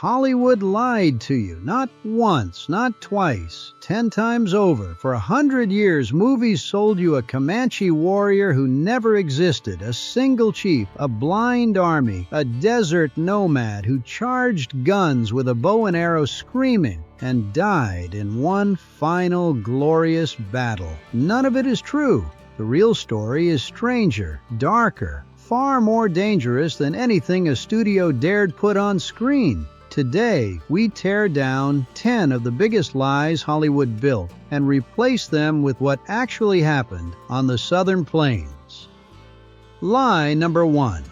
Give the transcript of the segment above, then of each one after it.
Hollywood lied to you, not once, not twice, 10 times over. For 100 years, movies sold you a Comanche warrior who never existed, a single chief, a blind army, a desert nomad who charged guns with a bow and arrow screaming and died in one final glorious battle. None of it is true. The real story is stranger, darker, far more dangerous than anything a studio dared put on screen. Today, we tear down 10 of the biggest lies Hollywood built and replace them with what actually happened on the Southern Plains. Lie number 1.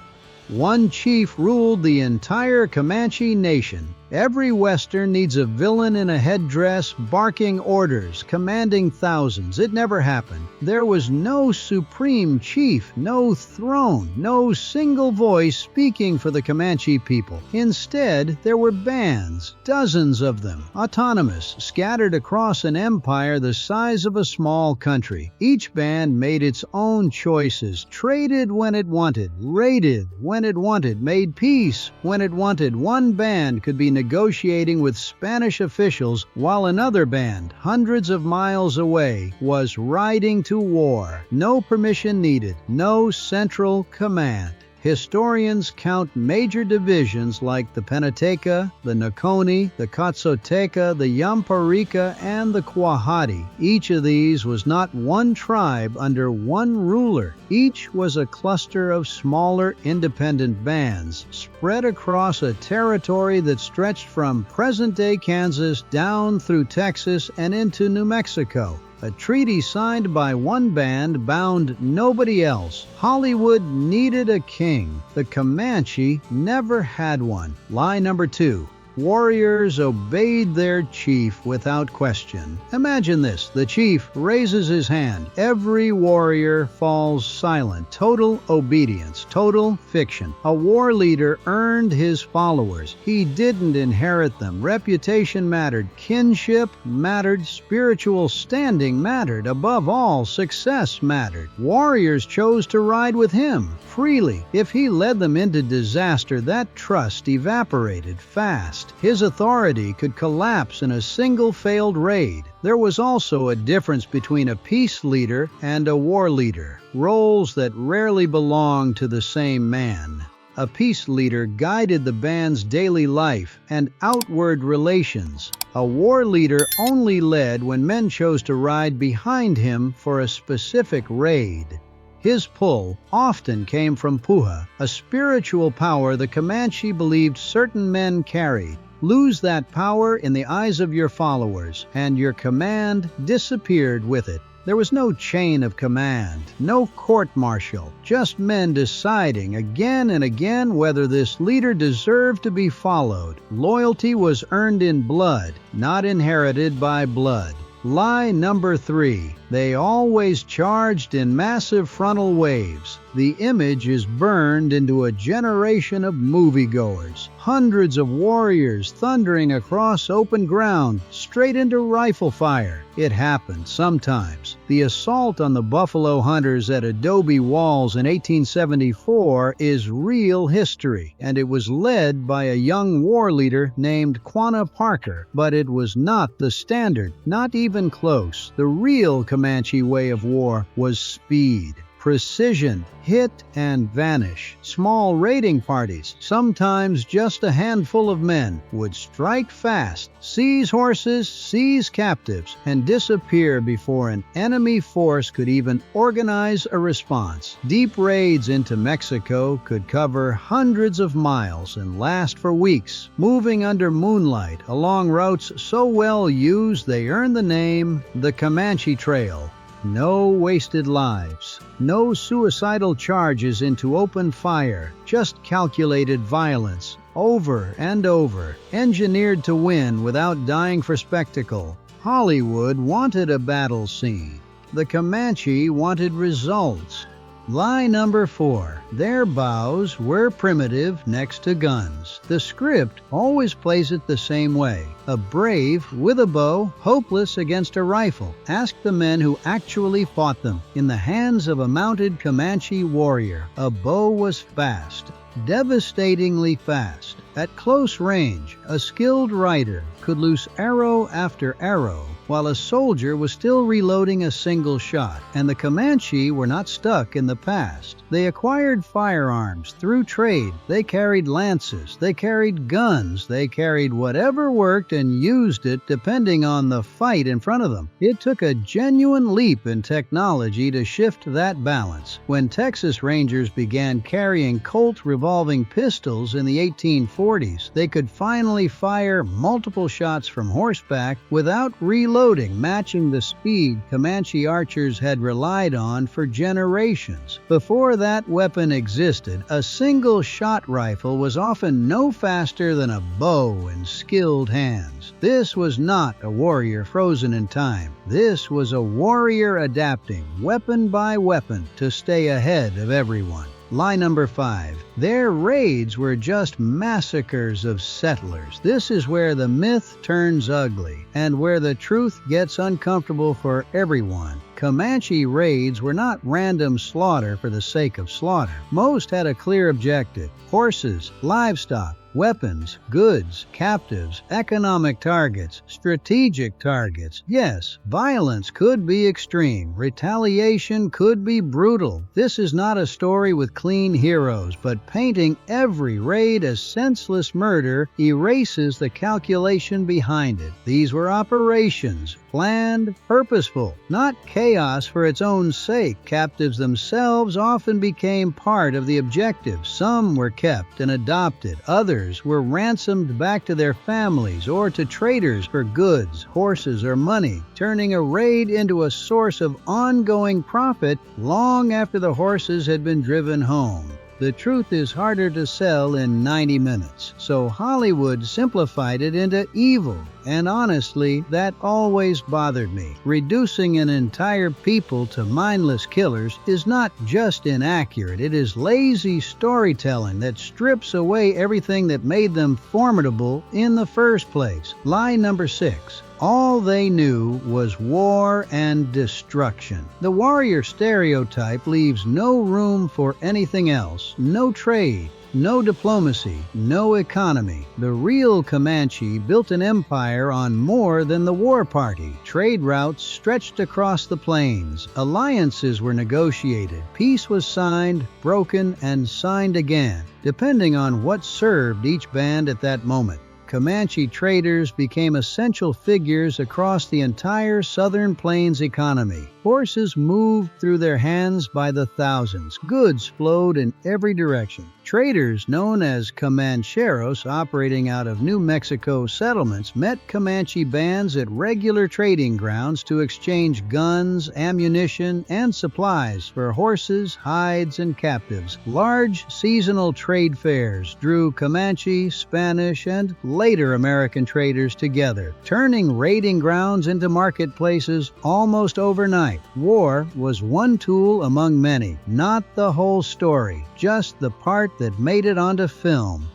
One chief ruled the entire Comanche nation. Every Western needs a villain in a headdress, barking orders, commanding thousands. It never happened. There was no supreme chief, no throne, no single voice speaking for the Comanche people. Instead, there were bands, dozens of them, autonomous, scattered across an empire the size of a small country. Each band made its own choices, traded when it wanted, raided when it wanted, made peace when it wanted. One band could be negotiating with Spanish officials while another band, hundreds of miles away, was riding to war. No permission needed, no central command. Historians count major divisions like the Penateca, the Naconi, the Katsoteca, the Yamparika, and the Quahati. Each of these was not one tribe under one ruler. Each was a cluster of smaller independent bands spread across a territory that stretched from present-day Kansas down through Texas and into New Mexico. A treaty signed by one band bound nobody else. Hollywood needed a king. The Comanche never had one. Lie number 2. Warriors obeyed their chief without question. Imagine this. The chief raises his hand. Every warrior falls silent. Total obedience. Total fiction. A war leader earned his followers. He didn't inherit them. Reputation mattered. Kinship mattered. Spiritual standing mattered. Above all, success mattered. Warriors chose to ride with him freely. If he led them into disaster, that trust evaporated fast. His authority could collapse in a single failed raid. There was also a difference between a peace leader and a war leader, roles that rarely belonged to the same man. A peace leader guided the band's daily life and outward relations. A war leader only led when men chose to ride behind him for a specific raid. His pull often came from puha, a spiritual power the Comanche believed certain men carried. Lose that power in the eyes of your followers, and your command disappeared with it. There was no chain of command, no court-martial, just men deciding again and again whether this leader deserved to be followed. Loyalty was earned in blood, not inherited by blood. Lie number 3. They always charged in massive frontal waves. The image is burned into a generation of moviegoers. Hundreds of warriors thundering across open ground, straight into rifle fire. It happened sometimes. The assault on the buffalo hunters at Adobe Walls in 1874 is real history, and it was led by a young war leader named Quanah Parker. But it was not the standard, not even close. The real Comanche way of war was speed. Precision, hit and vanish. Small raiding parties, sometimes just a handful of men, would strike fast, seize horses, seize captives, and disappear before an enemy force could even organize a response. Deep raids into Mexico could cover hundreds of miles and last for weeks, moving under moonlight along routes so well used they earned the name the Comanche Trail. No wasted lives, no suicidal charges into open fire, just calculated violence, over and over, engineered to win without dying for spectacle. Hollywood wanted a battle scene. The Comanche wanted results. Lie number 4. Their bows were primitive next to guns. The script always plays it the same way. A brave with a bow, hopeless against a rifle. Ask the men who actually fought them. In the hands of a mounted Comanche warrior, a bow was fast, devastatingly fast. At close range, a skilled rider could loose arrow after arrow while a soldier was still reloading a single shot, and the Comanche were not stuck in the past. They acquired firearms through trade. They carried lances, they carried guns, they carried whatever worked and used it depending on the fight in front of them. It took a genuine leap in technology to shift that balance. When Texas Rangers began carrying Colt revolving pistols in the 1840s, they could finally fire multiple shots from horseback without reloading, matching the speed Comanche archers had relied on for generations. Before that weapon existed, a single shot rifle was often no faster than a bow in skilled hands. This was not a warrior frozen in time. This was a warrior adapting weapon by weapon to stay ahead of everyone. Lie number 5. Their raids were just massacres of settlers. This is where the myth turns ugly and where the truth gets uncomfortable for everyone. Comanche raids were not random slaughter for the sake of slaughter. Most had a clear objective: horses, livestock, weapons, goods, captives, economic targets, strategic targets. Yes, violence could be extreme. Retaliation could be brutal. This is not a story with clean heroes, but painting every raid as senseless murder erases the calculation behind it. These were operations, planned, purposeful, not chaos for its own sake. Captives themselves often became part of the objective. Some were kept and adopted. Others were ransomed back to their families or to traders for goods, horses, or money, turning a raid into a source of ongoing profit long after the horses had been driven home. The truth is harder to sell in 90 minutes, so Hollywood simplified it into evil, and honestly, that always bothered me. Reducing an entire people to mindless killers is not just inaccurate, it is lazy storytelling that strips away everything that made them formidable in the first place. Lie number 6. All they knew was war and destruction. The warrior stereotype leaves no room for anything else. No trade, no diplomacy, no economy. The real Comanche built an empire on more than the war party. Trade routes stretched across the plains. Alliances were negotiated. Peace was signed, broken, and signed again, depending on what served each band at that moment. Comanche traders became essential figures across the entire Southern Plains economy. Horses moved through their hands by the thousands. Goods flowed in every direction. Traders, known as Comancheros, operating out of New Mexico settlements, met Comanche bands at regular trading grounds to exchange guns, ammunition, and supplies for horses, hides, and captives. Large seasonal trade fairs drew Comanche, Spanish, and later American traders together, turning raiding grounds into marketplaces almost overnight. War was one tool among many, not the whole story, just the part that made it onto film.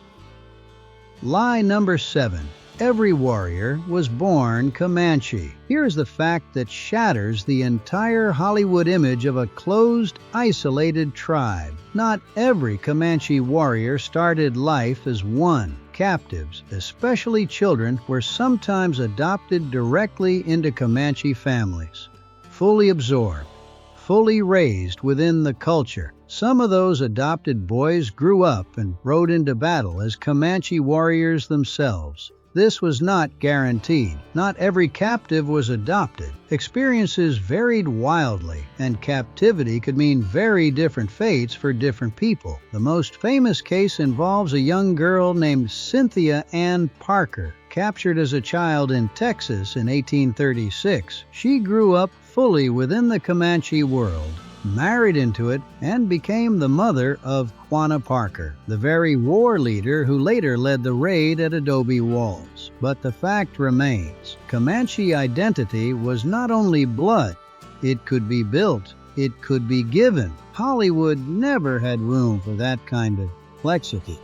Lie number 7. Every warrior was born Comanche. Here's the fact that shatters the entire Hollywood image of a closed, isolated tribe. Not every Comanche warrior started life as one. Captives, especially children, were sometimes adopted directly into Comanche families. Fully absorbed, fully raised within the culture. Some of those adopted boys grew up and rode into battle as Comanche warriors themselves. This was not guaranteed. Not every captive was adopted. Experiences varied wildly, and captivity could mean very different fates for different people. The most famous case involves a young girl named Cynthia Ann Parker, captured as a child in Texas in 1836. She grew up fully within the Comanche world, married into it, and became the mother of Quanah Parker, the very war leader who later led the raid at Adobe Walls. But the fact remains, Comanche identity was not only blood. It could be built. It could be given. Hollywood never had room for that kind of complexity.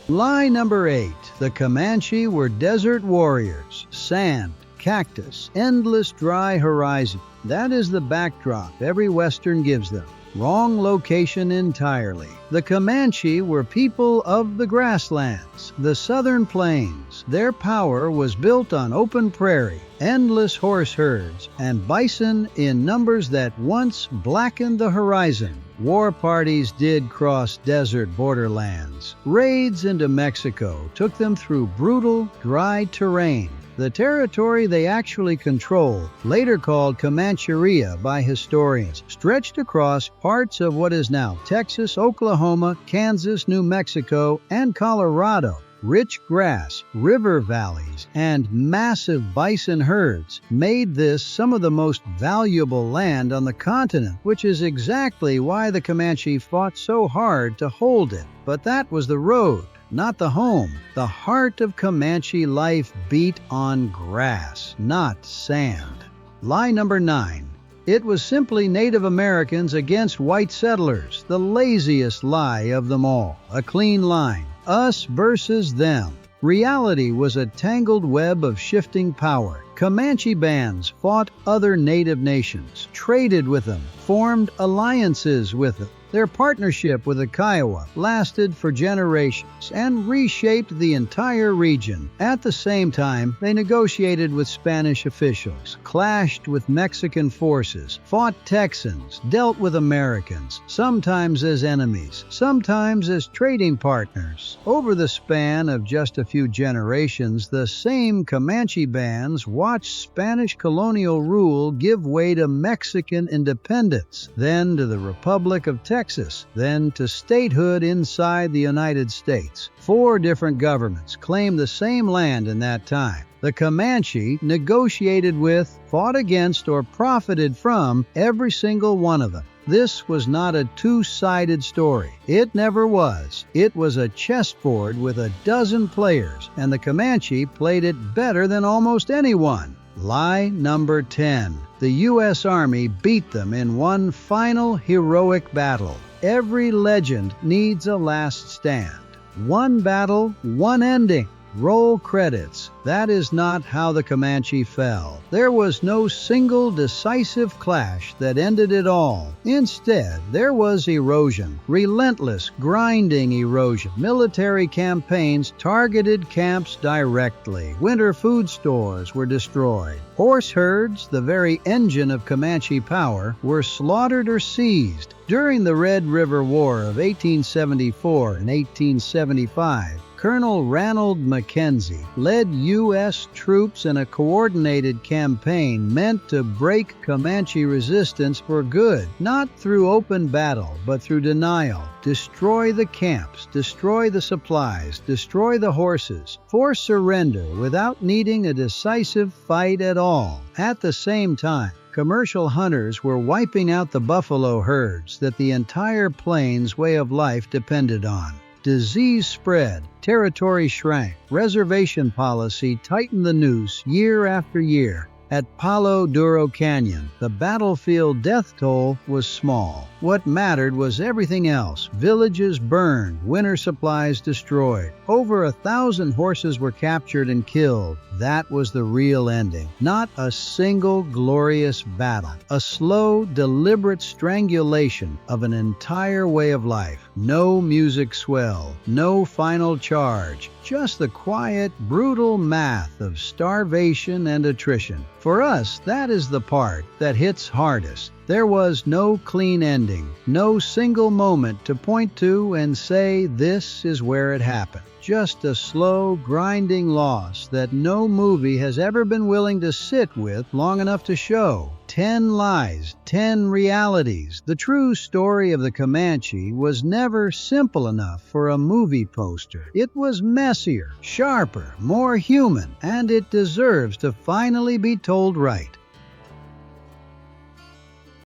Lie number 8. The Comanche were desert warriors. Sand, cactus, endless dry horizon. That is the backdrop every Western gives them. Wrong location entirely. The Comanche were people of the grasslands, the southern plains. Their power was built on open prairie, endless horse herds, and bison in numbers that once blackened the horizon. War parties did cross desert borderlands. Raids into Mexico took them through brutal, dry terrain. The territory they actually controlled, later called Comancheria by historians, stretched across parts of what is now Texas, Oklahoma, Kansas, New Mexico, and Colorado. Rich grass, river valleys, and massive bison herds made this some of the most valuable land on the continent, which is exactly why the Comanche fought so hard to hold it. But that was the road, not the home. The heart of Comanche life beat on grass, not sand. Lie number 9. It was simply Native Americans against white settlers, the laziest lie of them all. A clean line. Us versus them. Reality was a tangled web of shifting power. Comanche bands fought other native nations, traded with them, formed alliances with them. Their partnership with the Kiowa lasted for generations and reshaped the entire region. At the same time, they negotiated with Spanish officials, clashed with Mexican forces, fought Texans, dealt with Americans, sometimes as enemies, sometimes as trading partners. Over the span of just a few generations, the same Comanche bands watched Spanish colonial rule give way to Mexican independence, then to the Republic of Texas, then to statehood inside the United States. 4 different governments claimed the same land in that time. The Comanche negotiated with, fought against, or profited from every single one of them. This was not a two-sided story. It never was. It was a chessboard with a dozen players, and the Comanche played it better than almost anyone. Lie number 10. The U.S. Army beat them in one final heroic battle. Every legend needs a last stand. One battle, one ending. Roll credits. That is not how the Comanche fell. There was no single decisive clash that ended it all. Instead, there was erosion, relentless, grinding erosion. Military campaigns targeted camps directly. Winter food stores were destroyed. Horse herds, the very engine of Comanche power, were slaughtered or seized. During the Red River War of 1874 and 1875, Colonel Ranald Mackenzie led U.S. troops in a coordinated campaign meant to break Comanche resistance for good, not through open battle, but through denial. Destroy the camps, destroy the supplies, destroy the horses, force surrender without needing a decisive fight at all. At the same time, commercial hunters were wiping out the buffalo herds that the entire plains way of life depended on. Disease spread, territory shrank, reservation policy tightened the noose year after year. At Palo Duro Canyon, the battlefield death toll was small. What mattered was everything else. Villages burned, winter supplies destroyed. Over 1,000 horses were captured and killed. That was the real ending. Not a single glorious battle. A slow, deliberate strangulation of an entire way of life. No music swell, no final charge. Just the quiet, brutal math of starvation and attrition. For us, that is the part that hits hardest. There was no clean ending, no single moment to point to and say this is where it happened. Just a slow, grinding loss that no movie has ever been willing to sit with long enough to show. 10 lies, 10 realities. The true story of the Comanche was never simple enough for a movie poster. It was messier, sharper, more human, and it deserves to finally be told right.